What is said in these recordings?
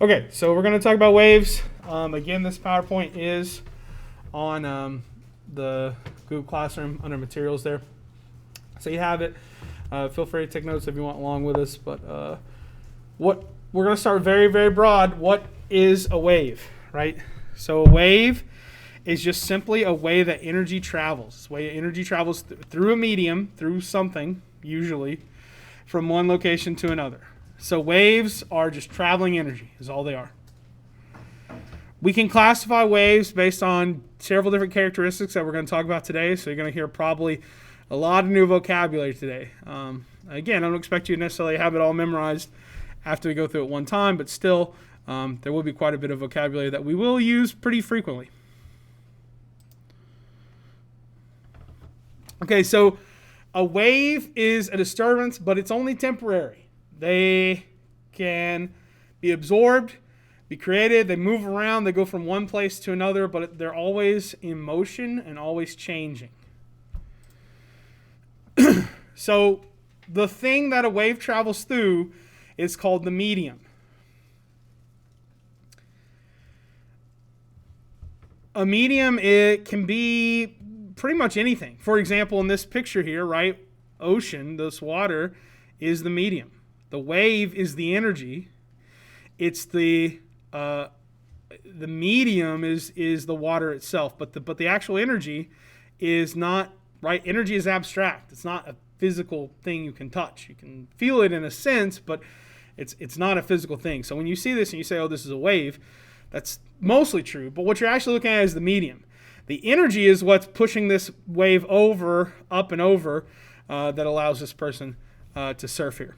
Okay, so we're going to talk about waves. Again, this PowerPoint is on the Google Classroom under materials there. So you have it. Feel free to take notes if you want along with us. But what we're going to start very, very broad. What is a wave, right? So a wave is just simply a way that energy travels. It's a way energy travels through a medium, through something, usually, from one location to another. So waves are just traveling energy, is all they are. We can classify waves based on several different characteristics that we're going to talk about today. So you're going to hear probably a lot of new vocabulary today. Again, I don't expect you to necessarily have it all memorized after we go through it one time, but still, there will be quite a bit of vocabulary that we will use pretty frequently. Okay, so a wave is a disturbance, but it's only temporary. They can be absorbed, be created, they move around, they go from one place to another, but they're always in motion and always changing. So the thing that a wave travels through is called the medium. A medium, it can be pretty much anything. For example, in this picture here, right, ocean, this water is the medium. The wave is the energy. It's the medium is the water itself, but the actual energy is not, right? Energy is abstract. It's not a physical thing you can touch. You can feel it in a sense, but it's not a physical thing. So when you see this and you say, "Oh, this is a wave," that's mostly true. But what you're actually looking at is the medium. The energy is what's pushing this wave over, up and over, that allows this person to surf here.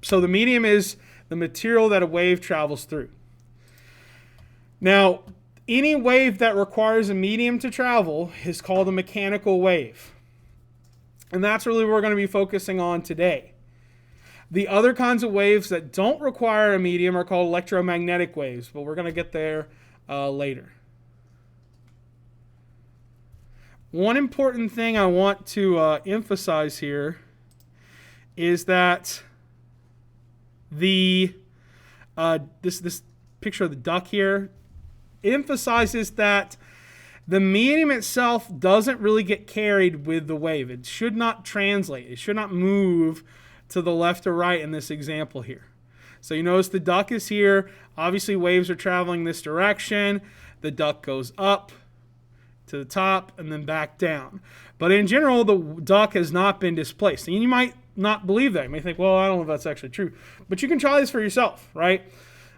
So the medium is the material that a wave travels through. Now, any wave that requires a medium to travel is called a mechanical wave. And that's really what we're going to be focusing on today. The other kinds of waves that don't require a medium are called electromagnetic waves, but we're going to get there later. One important thing I want to emphasize here is that this picture of the duck here emphasizes that the medium itself doesn't really get carried with the wave. It should not translate. It should not move to the left or right in this example here. So you notice the duck is here. Obviously, waves are traveling this direction. The duck goes up to the top and then back down. But in general, the duck has not been displaced. And you might not believe that. You may think, well, I don't know if that's actually true. But you can try this for yourself, right?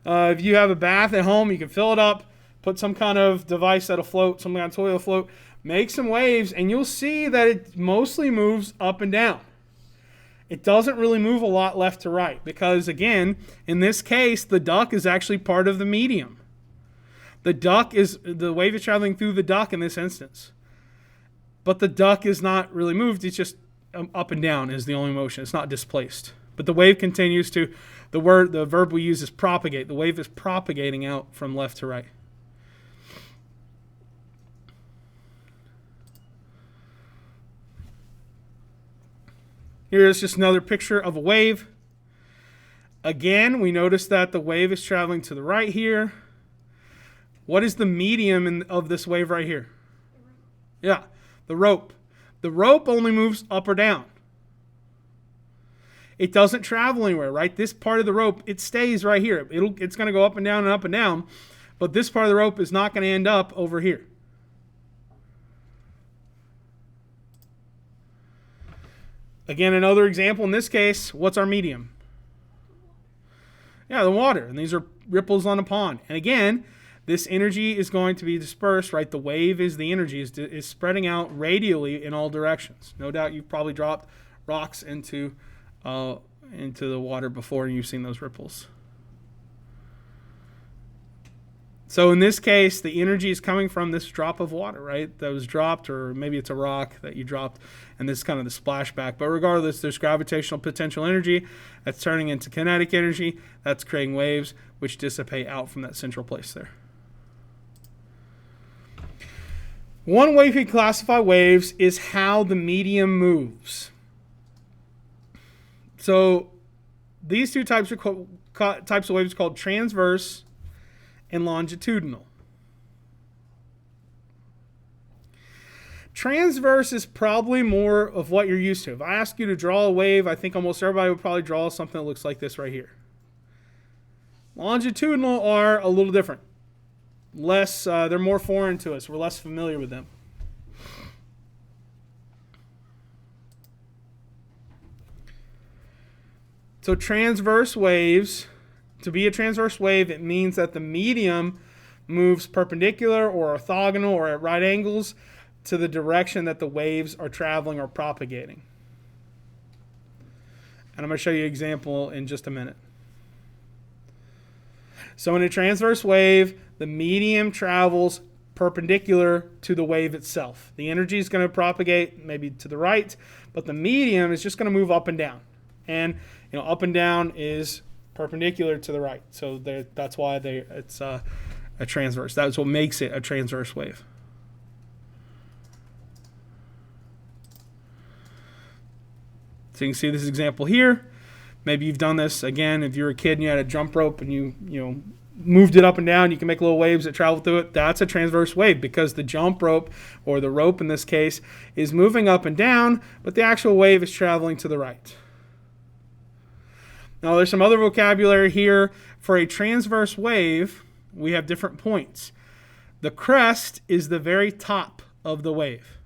If you have a bath at home, you can fill it up, put some kind of device that'll float, some kind of toy that'll float, make some waves, and you'll see that it mostly moves up and down. It doesn't really move a lot left to right because, again, in this case, the duck is actually part of the medium. The wave is traveling through the duck in this instance. But the duck is not really moved. It's just up and down is the only motion. It's not displaced. But the wave continues to, the verb we use is propagate. The wave is propagating out from left to right. Here's just another picture of a wave. Again, we notice that the wave is traveling to the right here. What is the medium of this wave right here? Yeah, the rope. The rope only moves up or down. It doesn't travel anywhere, right? This part of the rope, it stays right here. It's going to go up and down and up and down, but this part of the rope is not going to end up over here. Again, another example in this case, what's our medium? Yeah, the water. And these are ripples on a pond. And again, this energy is going to be dispersed, right? The wave is the energy, is spreading out radially in all directions. No doubt you've probably dropped rocks into the water before and you've seen those ripples. So in this case, the energy is coming from this drop of water, right? That was dropped, or maybe it's a rock that you dropped, and this is kind of the splashback. But regardless, there's gravitational potential energy that's turning into kinetic energy. That's creating waves, which dissipate out from that central place there. One way we can classify waves is how the medium moves. So these two types are types of waves called transverse and longitudinal. Transverse is probably more of what you're used to. If I ask you to draw a wave, I think almost everybody would probably draw something that looks like this right here. Longitudinal are a little different. They're more foreign to us. We're less familiar with them. So transverse waves, to be a transverse wave, it means that the medium moves perpendicular or orthogonal or at right angles to the direction that the waves are traveling or propagating. And I'm going to show you an example in just a minute. So in a transverse wave, the medium travels perpendicular to the wave itself. The energy is going to propagate maybe to the right, but the medium is just going to move up and down. And up and down is perpendicular to the right. So that's why it's a transverse. That's what makes it a transverse wave. So you can see this example here. Maybe you've done this again. If you're a kid and you had a jump rope and you moved it up and down, you can make little waves that travel through it. That's a transverse wave because the jump rope, or the rope in this case, is moving up and down, but the actual wave is traveling to the right. Now there's some other vocabulary here. For a transverse wave, we have different points. The crest is the very top of the wave.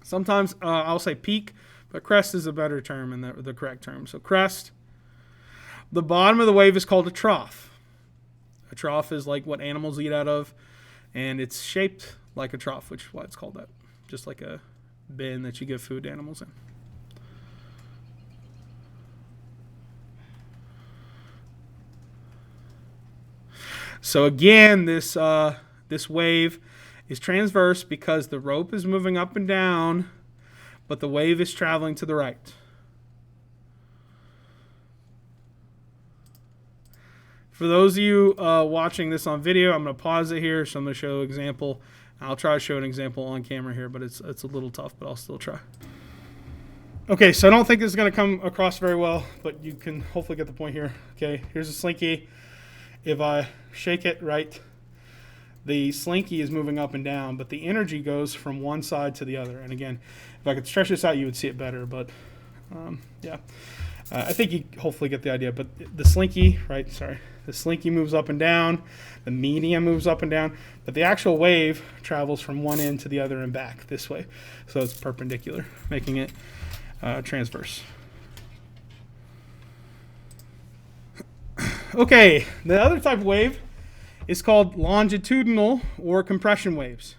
Sometimes I'll say peak, but crest is a better term and the correct term. So crest. The bottom of the wave is called a trough. A trough is like what animals eat out of, and it's shaped like a trough, which is why it's called that. Just like a bin that you give food to animals in. So again, this wave is transverse because the rope is moving up and down, but the wave is traveling to the right. For those of you watching this on video, I'm going to pause it here, so I'm going to show an example. I'll try to show an example on camera here, but it's a little tough, but I'll still try. Okay, so I don't think this is going to come across very well, but you can hopefully get the point here. Okay, here's a slinky. If I shake it right, the slinky is moving up and down, but the energy goes from one side to the other. And again, if I could stretch this out, you would see it better, but yeah. I think you hopefully get the idea, but the slinky, the slinky moves up and down, the medium moves up and down, but the actual wave travels from one end to the other and back this way. So it's perpendicular, making it transverse. Okay, the other type of wave is called longitudinal or compression waves.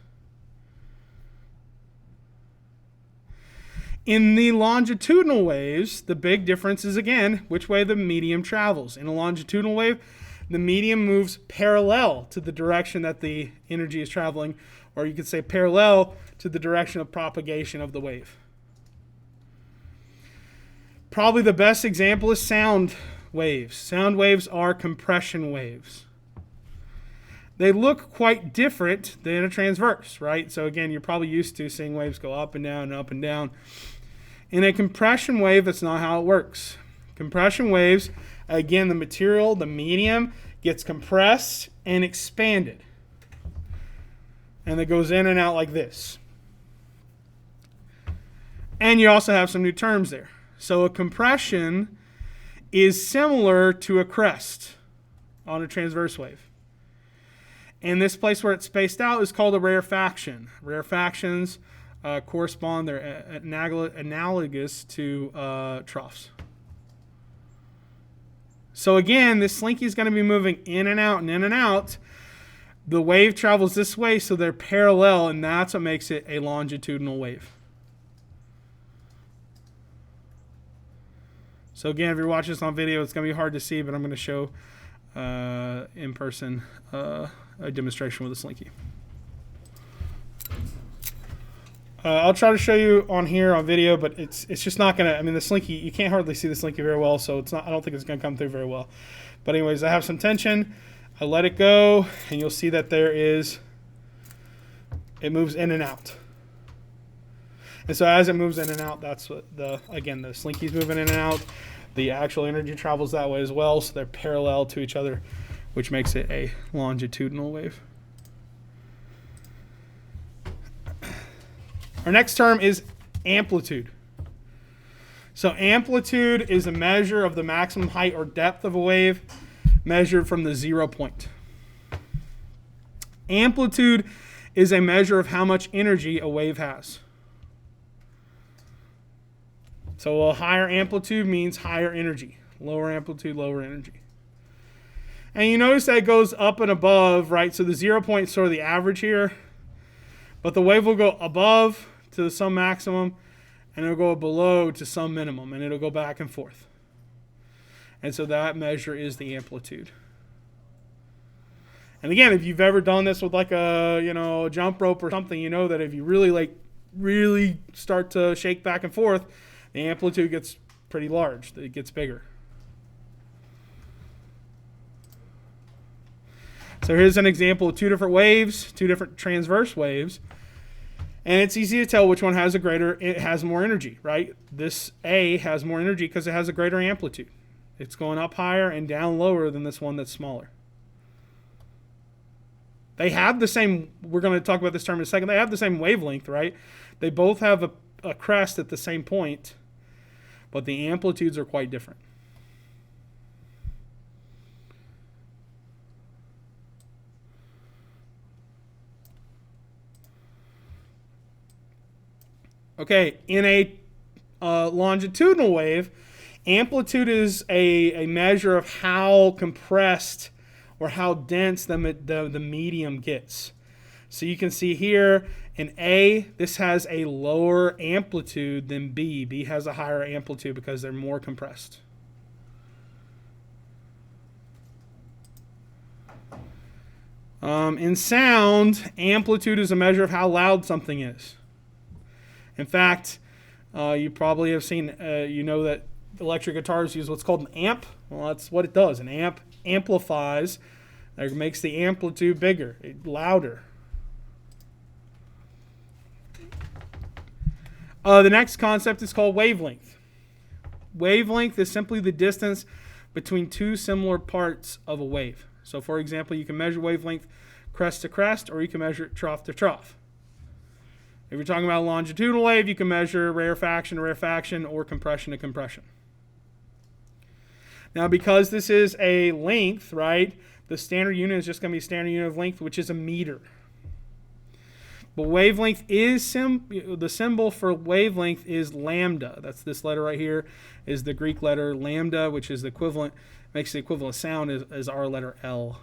In the longitudinal waves, the big difference is, again, which way the medium travels. In a longitudinal wave, the medium moves parallel to the direction that the energy is traveling, or you could say parallel to the direction of propagation of the wave. Probably the best example is sound waves. Sound waves are compression waves. They look quite different than a transverse, right? So again, you're probably used to seeing waves go up and down and up and down. In a compression wave, that's not how it works. Compression waves, again, the material, the medium, gets compressed and expanded. And it goes in and out like this. And you also have some new terms there. So a compression is similar to a crest on a transverse wave. And this place where it's spaced out is called a rarefaction. Rarefactions correspond, they're analogous to troughs. So again, this slinky is going to be moving in and out and in and out. The wave travels this way, so they're parallel, and that's what makes it a longitudinal wave. So again, if you're watching this on video, it's going to be hard to see, but I'm going to show in person a demonstration with a slinky. I'll try to show you on here on video, but it's just not going to, I mean, the slinky, you can't hardly see the slinky very well, so it's not, I don't think it's going to come through very well. But anyways, I have some tension. I let it go, and you'll see that it moves in and out. And so as it moves in and out, that's what the slinky's moving in and out. the actual energy travels that way as well, so they're parallel to each other, which makes it a longitudinal wave. Our next term is amplitude. So amplitude is a measure of the maximum height or depth of a wave measured from the 0 point. Amplitude is a measure of how much energy a wave has. So a higher amplitude means higher energy. Lower amplitude, lower energy. And you notice that it goes up and above, right? So the 0 point is sort of the average here. But the wave will go above to some maximum, and it'll go below to some minimum, and it'll go back and forth. And so that measure is the amplitude. And again, if you've ever done this with like a jump rope or something, you know that if you really start to shake back and forth, the amplitude gets pretty large. It gets bigger. So here's an example of two different waves, two different transverse waves. And it's easy to tell which one it has more energy, right? This A has more energy because it has a greater amplitude. It's going up higher and down lower than this one that's smaller. They have the same, we're going to talk about this term in a second, they have the same wavelength, right? They both have a crest at the same point, but the amplitudes are quite different. Okay, in a longitudinal wave, amplitude is a measure of how compressed or how dense the medium gets. So you can see here in A, this has a lower amplitude than B. B has a higher amplitude because they're more compressed. In sound, amplitude is a measure of how loud something is. In fact, you probably have seen, that electric guitars use what's called an amp. Well, that's what it does. An amp amplifies, it makes the amplitude bigger, louder. The next concept is called wavelength. Wavelength is simply the distance between two similar parts of a wave. So, for example, you can measure wavelength crest to crest, or you can measure it trough to trough. If you're talking about a longitudinal wave, you can measure rarefaction to rarefaction or compression to compression. Now, because this is a length, right, the standard unit is just going to be standard unit of length, which is a meter. But wavelength is the symbol for wavelength is lambda. That's this letter right here is the Greek letter lambda, which is the equivalent, makes the equivalent sound as our letter L.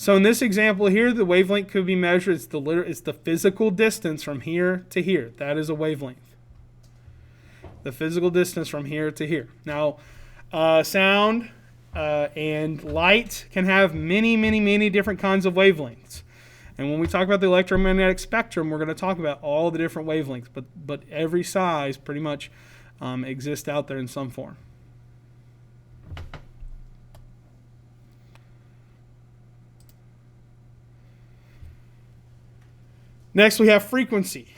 So in this example here, the wavelength could be measured. It's the physical distance from here to here. That is a wavelength. The physical distance from here to here. Now, sound and light can have many different kinds of wavelengths. And when we talk about the electromagnetic spectrum, we're going to talk about all the different wavelengths. But every size pretty much exists out there in some form. Next, we have frequency.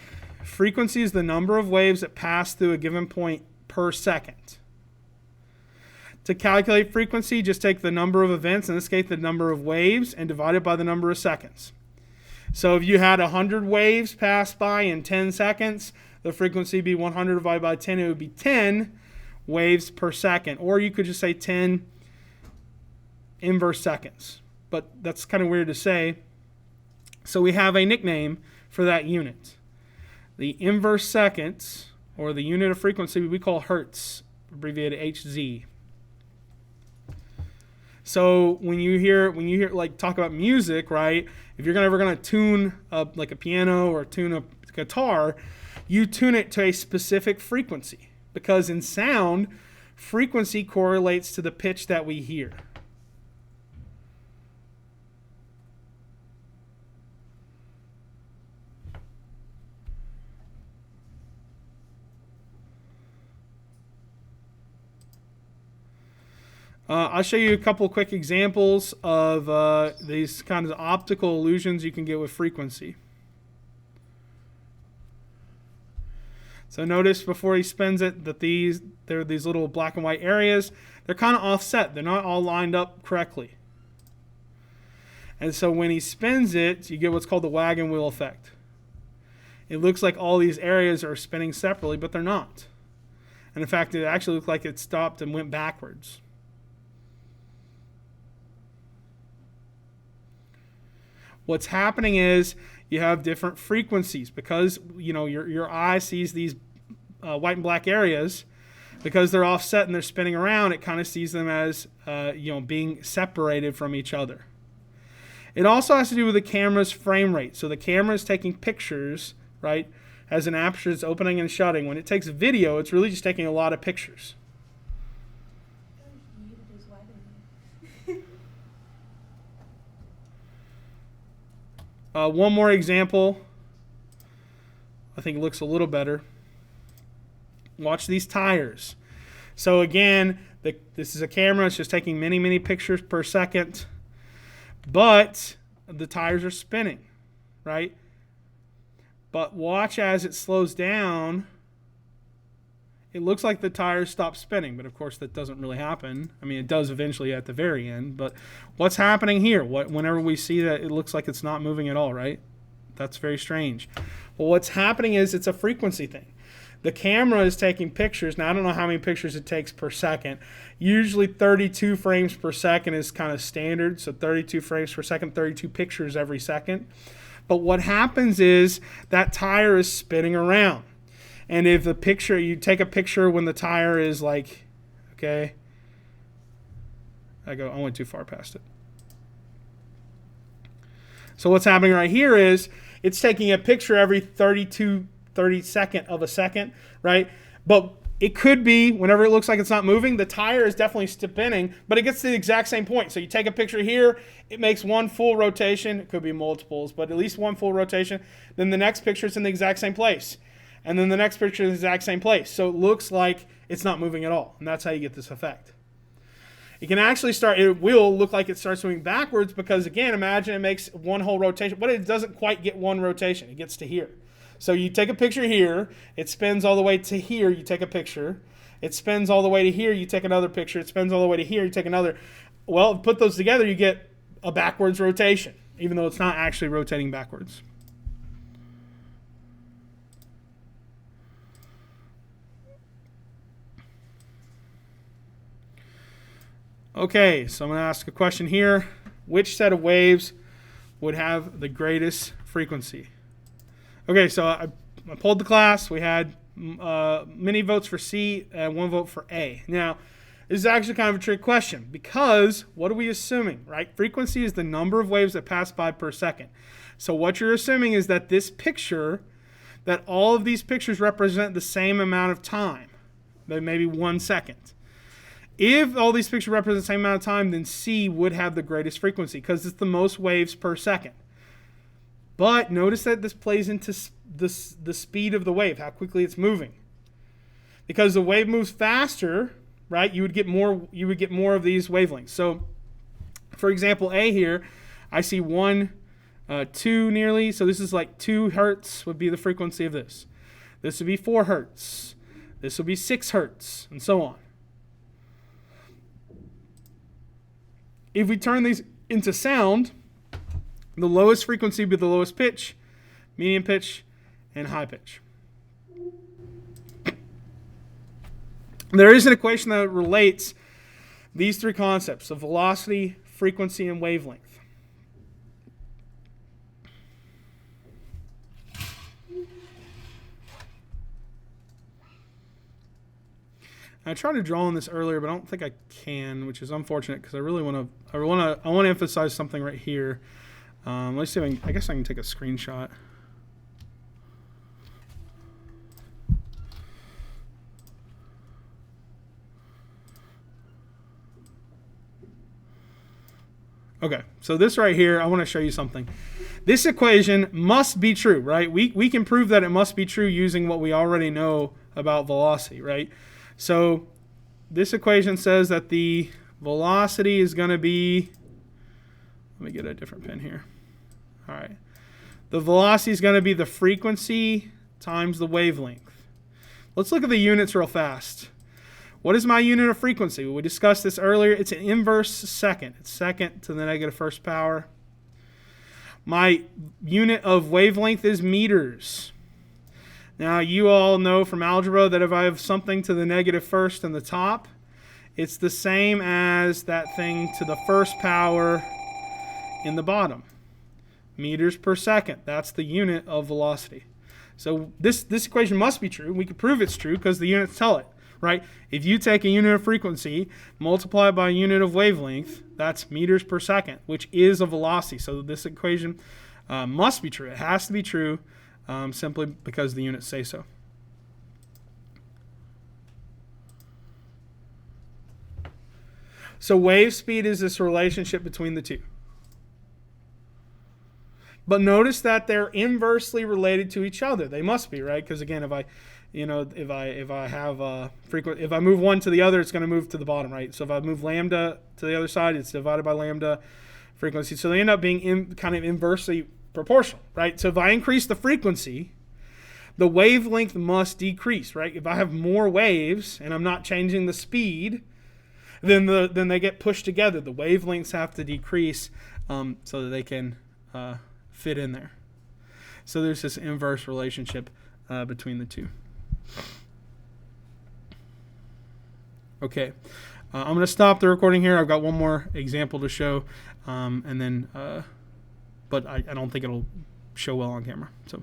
Frequency is the number of waves that pass through a given point per second. To calculate frequency, just take the number of events, in this case the number of waves, and divide it by the number of seconds. So if you had 100 waves pass by in 10 seconds, the frequency would be 100 divided by 10. It would be 10 waves per second. Or you could just say 10 inverse seconds. But that's kind of weird to say. So we have a nickname for that unit. The inverse seconds, or the unit of frequency, we call hertz, abbreviated Hz. So when you hear like talk about music, right? If you're ever gonna tune like a piano or tune a guitar, you tune it to a specific frequency, because in sound, frequency correlates to the pitch that we hear. I'll show you a couple quick examples of these kinds of optical illusions you can get with frequency. So notice before he spins it that there are these little black and white areas. They're kind of offset. They're not all lined up correctly. And so when he spins it, you get what's called the wagon wheel effect. It looks like all these areas are spinning separately, but they're not. And in fact, it actually looked like it stopped and went backwards. What's happening is you have different frequencies because your eye sees these white and black areas. Because they're offset and they're spinning around, it kind of sees them as being separated from each other. It also has to do with the camera's frame rate. So the camera is taking pictures, right? Has an aperture that's opening and shutting. When it takes video, it's really just taking a lot of pictures. One more example. I think it looks a little better. Watch these tires. So again, this is a camera. It's just taking many, many pictures per second. But the tires are spinning, right? But watch as it slows down. It looks like the tires stop spinning, but of course that doesn't really happen. I mean, it does eventually at the very end. But what's happening here? Whenever we see that, it looks like it's not moving at all, right? That's very strange. Well, what's happening is it's a frequency thing. The camera is taking pictures. Now, I don't know how many pictures it takes per second. Usually 32 frames per second is kind of standard. So 32 frames per second, 32 pictures every second. But what happens is that tire is spinning around. And if the picture, you take a picture when the tire is like, okay, I went too far past it. So what's happening right here is it's taking a picture every 32/32 of a second, right? But it could be, whenever it looks like it's not moving, the tire is definitely spinning, but it gets to the exact same point. So you take a picture here, it makes one full rotation. It could be multiples, but at least one full rotation. Then the next picture is in the exact same place. And then the next picture is in the exact same place. So it looks like it's not moving at all. And that's how you get this effect. It can actually it will look like it starts moving backwards because, again, imagine it makes one whole rotation, but it doesn't quite get one rotation. It gets to here. So you take a picture here, it spins all the way to here, you take a picture. It spins all the way to here, you take another picture. It spins all the way to here, you take another. Well, put those together, you get a backwards rotation, even though it's not actually rotating backwards. Okay, so I'm going to ask a question here. Which set of waves would have the greatest frequency? Okay, so I polled the class. We had many votes for C and one vote for A. Now, this is actually kind of a trick question because what are we assuming, right? Frequency is the number of waves that pass by per second. So what you're assuming is that that all of these pictures represent the same amount of time, maybe 1 second. If all these pictures represent the same amount of time, then C would have the greatest frequency because it's the most waves per second. But notice that this plays into the speed of the wave, how quickly it's moving. Because the wave moves faster, right? You would get more of these wavelengths. So, for example, A here, I see 1, 2 nearly. So this is like 2 hertz would be the frequency of this. This would be 4 hertz. This would be 6 hertz, and so on. If we turn these into sound, the lowest frequency would be the lowest pitch, medium pitch, and high pitch. There is an equation that relates these three concepts of velocity, frequency, and wavelength. I tried to draw on this earlier, but I don't think I can, which is unfortunate because I really want to emphasize something right here. Let's see if I guess I can take a screenshot. Okay, so this right here, I want to show you something. This equation must be true, right? We can prove that it must be true using what we already know about velocity, right? So this equation says that the velocity is going to be, let me get a different pen here. All right. The velocity is going to be the frequency times the wavelength. Let's look at the units real fast. What is my unit of frequency? We discussed this earlier. It's an inverse second. It's second to the negative first power. My unit of wavelength is meters. Now, you all know from algebra that if I have something to the negative first in the top, it's the same as that thing to the first power in the bottom. Meters per second. That's the unit of velocity. So this equation must be true. We can prove it's true because the units tell it, right? If you take a unit of frequency, multiply it by a unit of wavelength, that's meters per second, which is a velocity. So this equation must be true. It has to be true simply because the units say so. So wave speed is this relationship between the two. But notice that they're inversely related to each other. They must be, right? Because again, if I move one to the other, it's going to move to the bottom, right? So if I move lambda to the other side, it's divided by lambda frequency. So they end up being kind of inversely proportional, right? So if I increase the frequency, the wavelength must decrease, right? If I have more waves and I'm not changing the speed, then they get pushed together. The wavelengths have to decrease so that they can fit in there. So there's this inverse relationship between the two. Okay, I'm going to stop the recording here. I've got one more example to show, and then, but I don't think it'll show well on camera. So.